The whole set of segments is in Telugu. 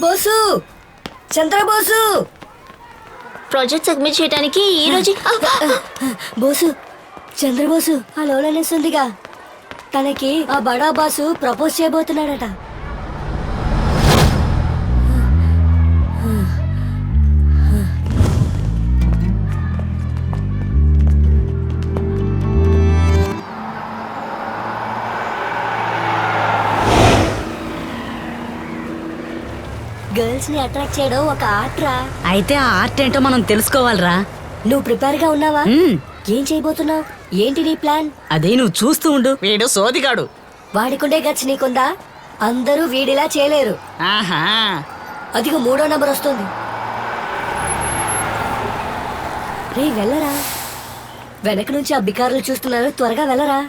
బోసు, చంద్రబోసు. ప్రాజెక్ట్ సబ్మిట్ చేయడానికి ఈ రోజు. బోసు, చంద్రబోసు ఆ లోలనెస్ ఉందిగా, తనకి ఆ బడా బాసు ప్రపోజ్ చేయబోతున్నాడట. గర్ల్స్ ని అట్రాక్ట్ చేయడం ఒక ఆర్ట్ రా. అయితే ఆ ఆర్ట్ ఏంటో మనం తెలుసుకోవాలిరా. నువ్వు ప్రిపేర్ గా ఉన్నావా? ఏం చేయబోతున్నావు? ఏంటి నీ ప్లాన్? అదే నువ్వు చూస్తూ ఉండు. వీడు సోదిగాడు. వాడికుండే గచ్చి నీకుందా? అందరూ వీడిలా చేయలేరు. ఆహా, అదిగో 3వ నంబర్ వస్తుంది. రే వెళ్ళరా, వెనక నుంచి ఆ బికారులు చూస్తున్నారు, త్వరగా వెళ్ళరా.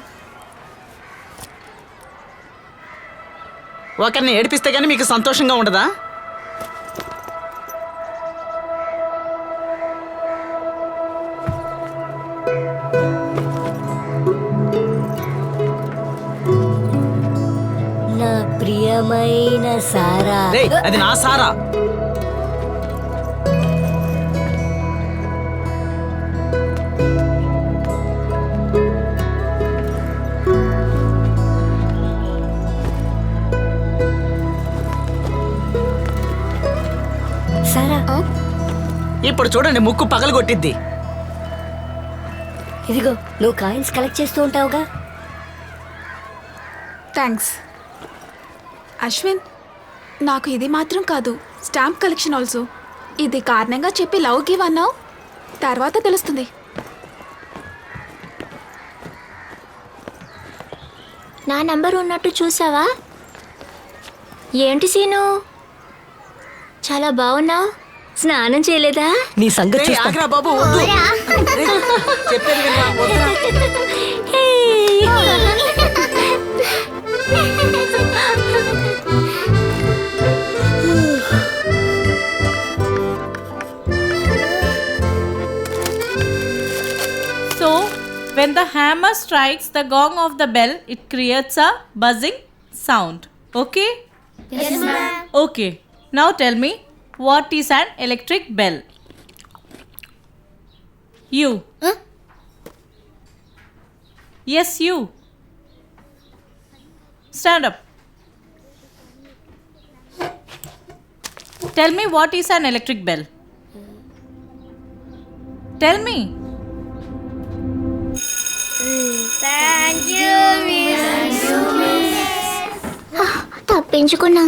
ఒకరిని ఏడిపిస్తే గానీ మీకు సంతోషంగా ఉండదా? నా ప్రియమైన సారా. రేయ్, అది నా సారా. సారా, ఇప్పుడు చూడండి, ముక్కు పగలు కొట్టిద్ది. ఇదిగో నువ్వు కాయిన్స్ కలెక్ట్ చేస్తూ ఉంటావుగా. థ్యాంక్స్ అశ్విన్. నాకు ఇది మాత్రం కాదు, స్టాంప్ కలెక్షన్ ఆల్సో. ఇది కారణంగా చెప్పి లవ్ గివ్ అన్నావు, తర్వాత తెలుస్తుంది. నా నంబర్ ఉన్నట్టు చూసావా? ఏంటి సీను, చాలా బాగున్నావు. స్నానం చేయలేదా? నీ సంగతి రేయ్, చూస్తా. ఆగ్రా బాబు, వద్దు. రేయ్, చెప్పేది వినరా, వద్దురా. So, when the hammer strikes the gong of the bell, it creates a buzzing sound. Okay? Yes, ma'am. Okay. Now tell me, what is an electric bell? You. Huh? Yes, you. Stand up. Tell me, what is an electric bell? Tell me. తప్పించుకున్నా.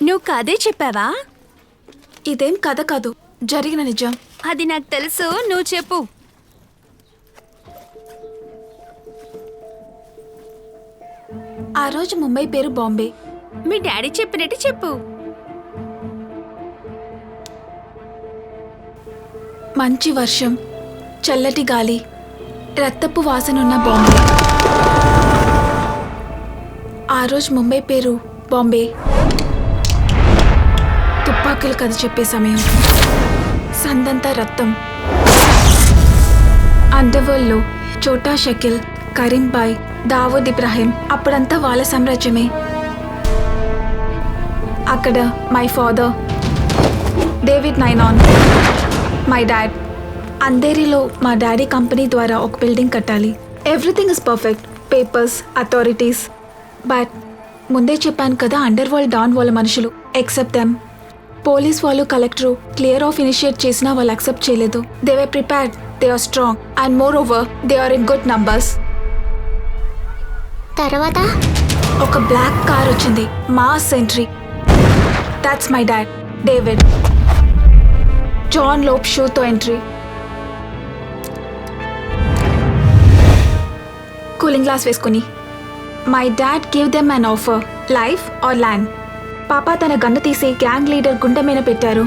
నువ్వు కదే చెప్పావా? ఇదేం కథ కాదు, జరిగిన నిజం. అది నాకు తెలుసు, నువ్వు చెప్పు. ఆ రోజు ముంబై పేరు బాంబే. మీ డాడీ చెప్పినట్టు చెప్పు. మంచి వర్షం, చల్లటి గాలి, రక్తపు వాసనున్న బాంబే. ఆ రోజు ముంబై పేరు బాంబే. తుపాకులు కథ చెప్పే సమయం, సందంతా రక్తం. అండర్వరల్డ్లో చోటా షకిల్, కరీంబాయ్, దావూద్ ఇబ్రాహిం, అప్పుడంతా వాళ్ళ సామ్రాజ్యమే. అక్కడ my father, David Nainan, my dad. అంధేరిలో మా డాడీ కంపెనీ ద్వారా ఒక బిల్డింగ్ కట్టాలి. Everything is perfect, papers, authorities. But ముందే చెప్పాను కదా, అండర్ వరల్డ్ డాన్ వాళ్ళ మనుషులు. Except them. పోలీస్ వాళ్ళు, కలెక్టరు క్లియర్ ఆఫ్ ఇనిషియేట్ చేసినా వాళ్ళు అక్సెప్ట్ చేయలేదు. They were prepared, they are strong and moreover they are in good numbers. తర్వాత ఒక బ్లాక్ కార్ వచ్చింది, mass entry. That's my dad, David. John లోప్ షూతో ఎంట్రీ. కూలింగ్ గ్లాస్ వేసుకుని. My dad give them an offer, life or land. పాప తన గన్ను తీసి గ్యాంగ్ లీడర్ గుండె మీద పెట్టారు.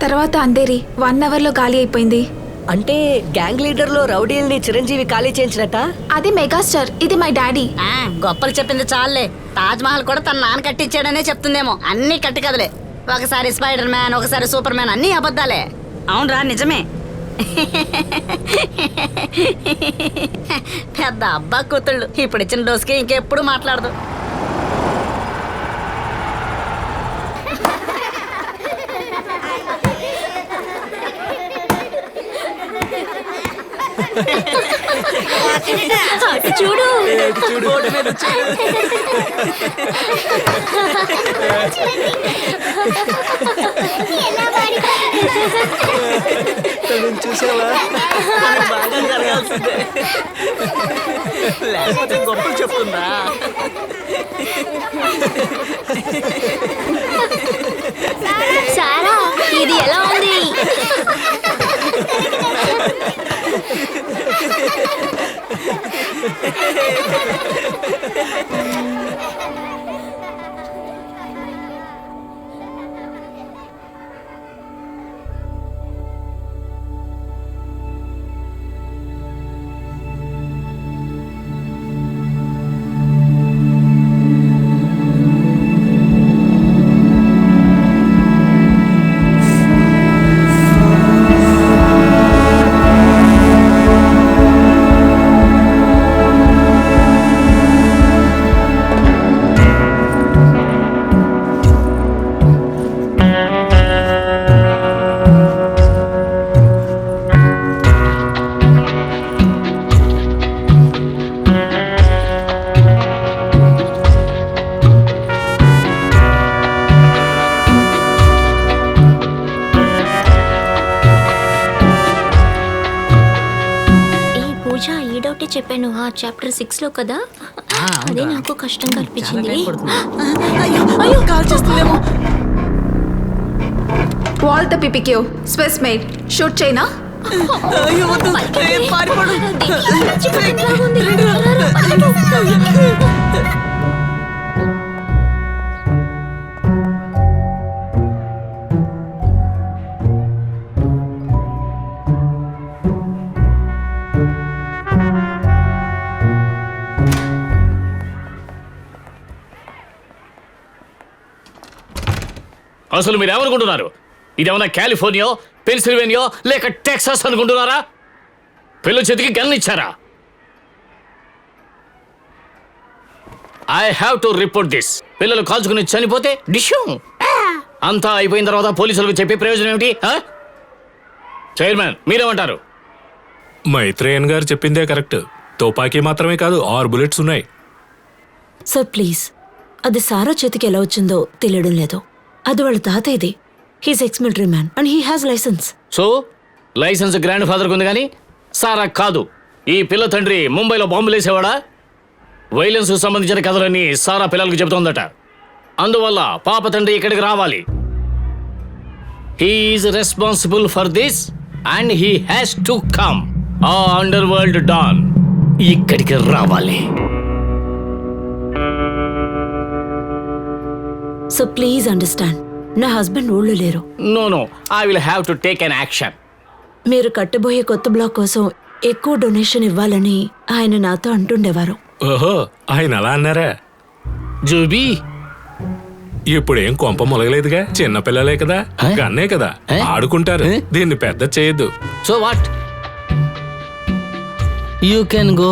తర్వాత అందేరి 1 అవర్లో గాలి అయిపోయింది. అంటే గ్యాంగ్ లీడర్ లో రౌడీల్ని చిరంజీవి ఖాళీ చేయించినట్ట? అది మెగాస్టార్, ఇది మై డాడీ. గొప్పలు చెప్పింది చాలే. తాజ్ మహల్ కూడా తన నాన్న కట్టించాడనే చెప్తుందేమో. అన్ని కట్టి కదలే. ఒకసారి స్పైడర్ మ్యాన్, ఒకసారి సూపర్ మ్యాన్, అన్ని అబద్ధాలే. అవునరా, నిజమే. పెద్ద అబ్బా కూతుళ్ళు ఇప్పుడు ఇచ్చిన డోస్కి ఇంకెప్పుడు మాట్లాడదు. అటు చూడు. బోర్డు మీద చూడు. తనని చూసావా? మనకి బాగా జరగాల్సిందే. లేకపోతే గొప్పలు చెప్తుందా? సారా ఇది ఎలా ఉంది? చెప్పాను ఆ చాప్టర్ 6 లో కదా, అదే నాకు కష్టంగా అనిపించింది. అయ్యో కాల్ చేస్తుందేమో. Walther PPQ Swiss made shoot China. అయ్యో వద్దు. పారిపోడు. అసలు మీరు ఏమనుకుంటున్నారు? ఇదేమన్నా కాలిఫోర్నియా, పెన్సిల్వేనియా లేక టెక్సాస్ అనుకుంటున్నారా? పిల్లల చేతికి గన్లు ఇచ్చారా? I have to report this. పిల్లలు కాల్చుకుని చనిపోతే డిష్యూ అంతా అయిపోయిన తర్వాత పోలీసులకు చెప్పే ప్రయోజనం ఏమిటి? చైర్మన్ మీరేమంటారు? మైత్రేయన్ గారు చెప్పిందే కరెక్ట్. తుపాకీ మాత్రమే కాదు 6 బుల్లెట్స్ ఉన్నాయి. సార్ ప్లీజ్, అది సారా చేతికి ఎలా వచ్చిందో తెలియడం లేదు. అది వాళ్ళ తాతయ్యది. He's ex military man and he has license. So license గ్రాండ్ ఫాదర్కి ఉంది కానీ సారా కాదు. ఈ పిల్ల తండ్రి ముంబైలో బాంబులు వేసేవాడా? వైలెన్స్ సంబంధించిన కథలన్నీ సారా పిల్లలకు చెబుతోందట. అందువల్ల పాప తండ్రి ఇక్కడికి రావాలి. He is responsible for this and he has to come. ఆ అండర్ వరల్డ్ డాన్ ఇక్కడికి రావాలి. సో ప్లీజ్ అండర్స్టాండ్, నా హస్బెండ్ ఊళ్ళో లేరు. No I will have to take an action. మీరు కట్టబోయే కొత్త బ్లాక్ కోసం ఎక్కువ డొనేషన్ ఇవ్వాలని ఆయన నాతో అంటుండేవారు. ఓహో, ఆయన అలా అన్నారా? జూబీ ఇప్పుడేం కొంప మొలగలేదుగా. చిన్న పిల్లలే కదా, గన్నే కదా, ఆడుకుంటారు. దీన్ని పెద్ద చేయొద్దు. So what? You can go